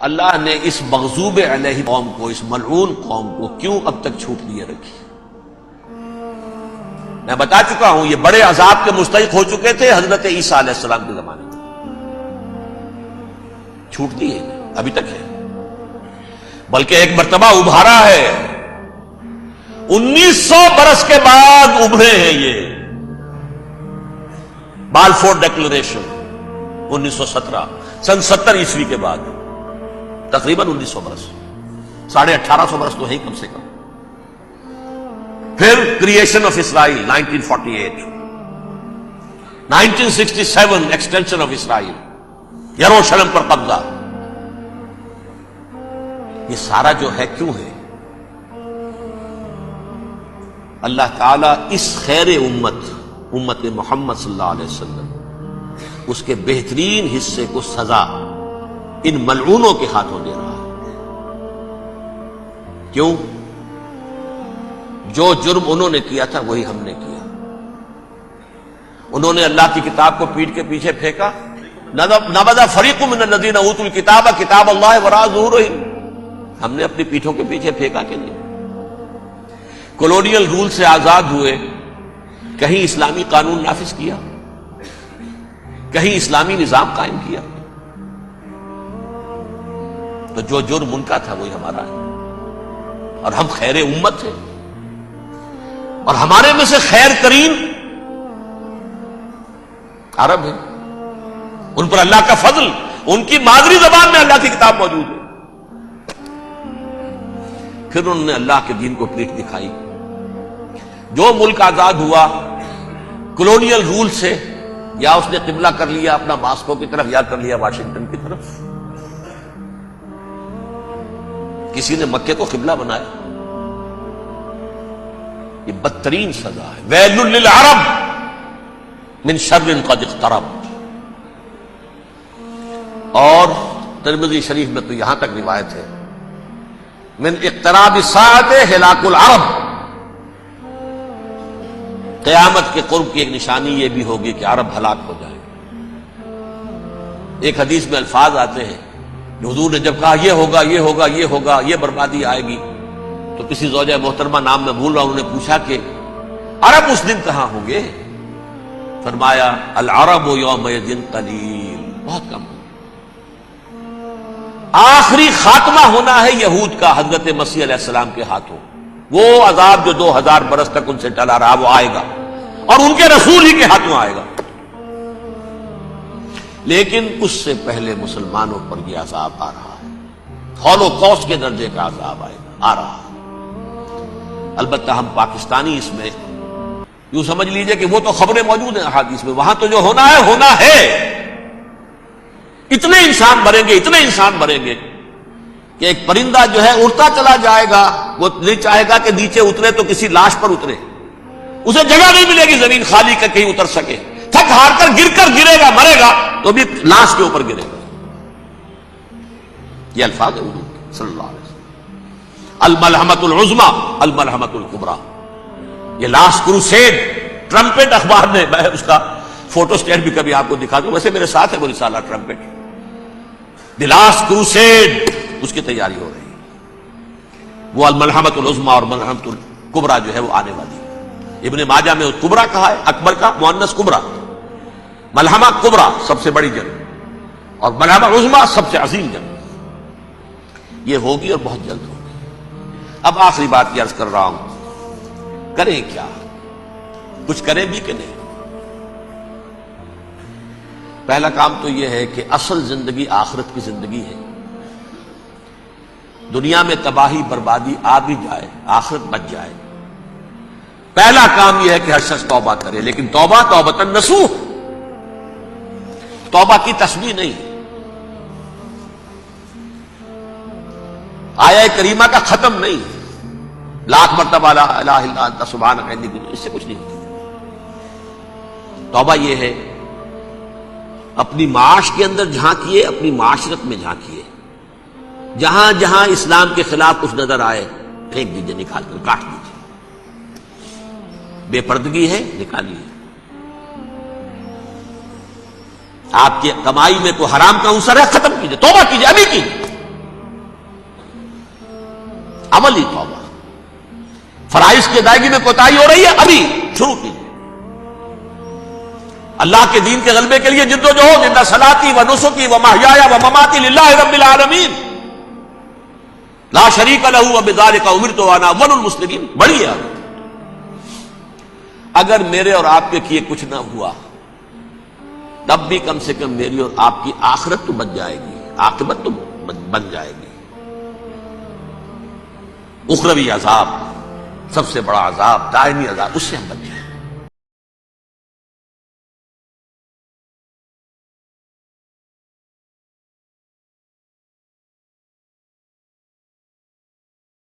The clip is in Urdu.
اللہ نے اس مغضوب علیہ قوم کو، اس ملعون قوم کو کیوں اب تک چھوٹ دیے رکھی؟ میں بتا چکا ہوں یہ بڑے عذاب کے مستحق ہو چکے تھے حضرت عیسیٰ علیہ السلام کے زمانے میں، چھوٹ دی ہے ابھی تک ہے، بلکہ ایک مرتبہ ابھارا ہے، 1900 برس کے بعد ابھرے ہیں یہ بالفور ڈیکلریشن 1917 سن 70 عیسوی کے بعد، تقریباً 1900 برس، 1850 برس تو ہے کم سے کم۔ پھر creation of Israel 1948، 1967 extension of Israel, یروشلم پر قبضہ، یہ سارا جو ہے کیوں ہے؟ اللہ تعالیٰ اس خیر امت محمد صلی اللہ علیہ وسلم اس کے بہترین حصے کو سزا ان ملعونوں کے ہاتھوں دے رہا ہے۔ کیوں؟ جو جرم انہوں نے کیا تھا وہی ہم نے کیا۔ انہوں نے اللہ کی کتاب کو پیٹھ کے پیچھے پھینکا، نبذ فریق من الذین اوتوا الکتاب کتاب اللہ وراء ظہورہم، ہم نے اپنی پیٹھوں کے پیچھے پھینکا کہ نہیں؟ کولونیل رول سے آزاد ہوئے، کہیں اسلامی قانون نافذ کیا، کہیں اسلامی نظام قائم کیا، تو جو جرم ان کا تھا وہی ہمارا ہے، اور ہم خیر امت ہیں، اور ہمارے میں سے خیر ترین عرب ہیں، ان پر اللہ کا فضل، ان کی مادری زبان میں اللہ کی کتاب موجود ہے، پھر انہوں نے اللہ کے دین کو پیٹھ دکھائی۔ جو ملک آزاد ہوا کولونیل رول سے، یا اس نے قبلہ کر لیا اپنا ماسکو کی طرف یا کر لیا واشنگٹن کی طرف، کسی نے مکے کو قبلہ بنایا، یہ بدترین سزا ہے۔ ویل للعرب من شر قد اقترب۔ اور ترمذی شریف میں تو یہاں تک روایت ہے، من اقتراب الساعۃ ہلاک العرب، قیامت کے قرب کی ایک نشانی یہ بھی ہوگی کہ عرب ہلاک ہو جائے گا۔ ایک حدیث میں الفاظ آتے ہیں، حضور نے جب کہا یہ ہوگا یہ ہوگا یہ ہوگا، یہ بربادی آئے گی، تو کسی زوجہ محترمہ نام میں بھول رہا ہوں، انہوں نے پوچھا کہ عرب اس دن کہاں ہوں گے؟ فرمایا العرب یومئذ قلیل، بہت کم۔ آخری خاتمہ ہونا ہے یہود کا حضرت مسیح علیہ السلام کے ہاتھوں، وہ عذاب جو 2000 برس تک ان سے ٹلا رہا وہ آئے گا، اور ان کے رسول ہی کے ہاتھوں آئے گا۔ لیکن اس سے پہلے مسلمانوں پر یہ عذاب آ رہا ہے، ہولوکاسٹ کے درجے کا عذاب آ رہا ہے۔ البتہ ہم پاکستانی اس میں یوں سمجھ لیجئے کہ وہ تو خبریں موجود ہیں احادیث میں، وہاں تو جو ہونا ہے، اتنے انسان مریں گے کہ ایک پرندہ جو ہے اڑتا چلا جائے گا، وہ نہیں چاہے گا کہ نیچے اترے تو کسی لاش پر اترے، اسے جگہ نہیں ملے گی زمین خالی کر کہیں اتر سکے، تھک ہار کر گرے گا، مرے گا تو بھی لاش کے اوپر گرے گا۔ یہ الفاظ ہے حضور کے صلی اللہ علیہ وسلم۔ الملحمۃ العظمیٰ الملحمۃ الکبریٰ، یہ لاسٹ کروسیڈ، ٹرمپٹ اخبار نے، میں اس کا فوٹو اسٹیٹ بھی کبھی آپ کو دکھا دوں، ویسے میرے ساتھ ہے وہ رسالہ ٹرمپٹ، دی لاسٹ کروسیڈ، اس کی تیاری ہو رہی ہے۔ وہ الملحمۃ العظمیٰ اور ملحمۃ الکبریٰ جو ہے وہ آنے والی ہے۔ ابن ماجہ میں کبریٰ کہا ہے، اکبر کا مؤنث کبریٰ، ملحمہ کبریٰ سب سے بڑی جنگ، اور ملحمہ عظمیٰ سب سے عظیم جنگ، یہ ہوگی اور بہت جلد ہوگی۔ اب آخری بات یہ عرض کر رہا ہوں، کریں کیا؟ کچھ کریں بھی کہ نہیں؟ پہلا کام تو یہ ہے کہ اصل زندگی آخرت کی زندگی ہے۔ دنیا میں تباہی بربادی آ بھی جائے، آخرت بچ جائے، پہلا کام یہ ہے کہ ہر شخص توبہ کرے، لیکن توبہ توبۃ نصوح، توبہ کی تسبیح نہیں، آیہ کریمہ کا ختم نہیں، لاکھ مرتبہ لا الہ الا انت سبحانک انی کنت، اس سے کچھ نہیں ہوتا۔ توبہ یہ ہے اپنی معاش کے اندر جھانکیے، اپنی معاشرت میں جھانکیے، جہاں جہاں اسلام کے خلاف کچھ نظر آئے پھینک دیجئے، نکال کر کاٹ دیجئے، بے پردگی ہے نکالیے، آپ کی کمائی میں کوئی حرام کا عنصر ہے ختم کیجئے، توبہ کیجئے، ابھی کیجئے، عملی توبہ. فرائض کی ادائیگی میں کوتاہی ہو رہی ہے، ابھی شروع کیجیے. اللہ کے دین کے غلبے کے لیے جد و جہد. ان صلاتی و نسکی و محیایا و مماتی للہ رب العالمین لا شریک لہ وبذالک امرت وانا اول المسلمین. بڑی ہے. اگر میرے اور آپ کے کیے کچھ نہ ہوا تب بھی کم سے کم میری اور آپ کی آخرت تو بن جائے گی، عاقبت تو بن جائے گی. اخروی عذاب، سب سے بڑا عذاب، دائمی عذاب، اس سے ہم بچ جائیں.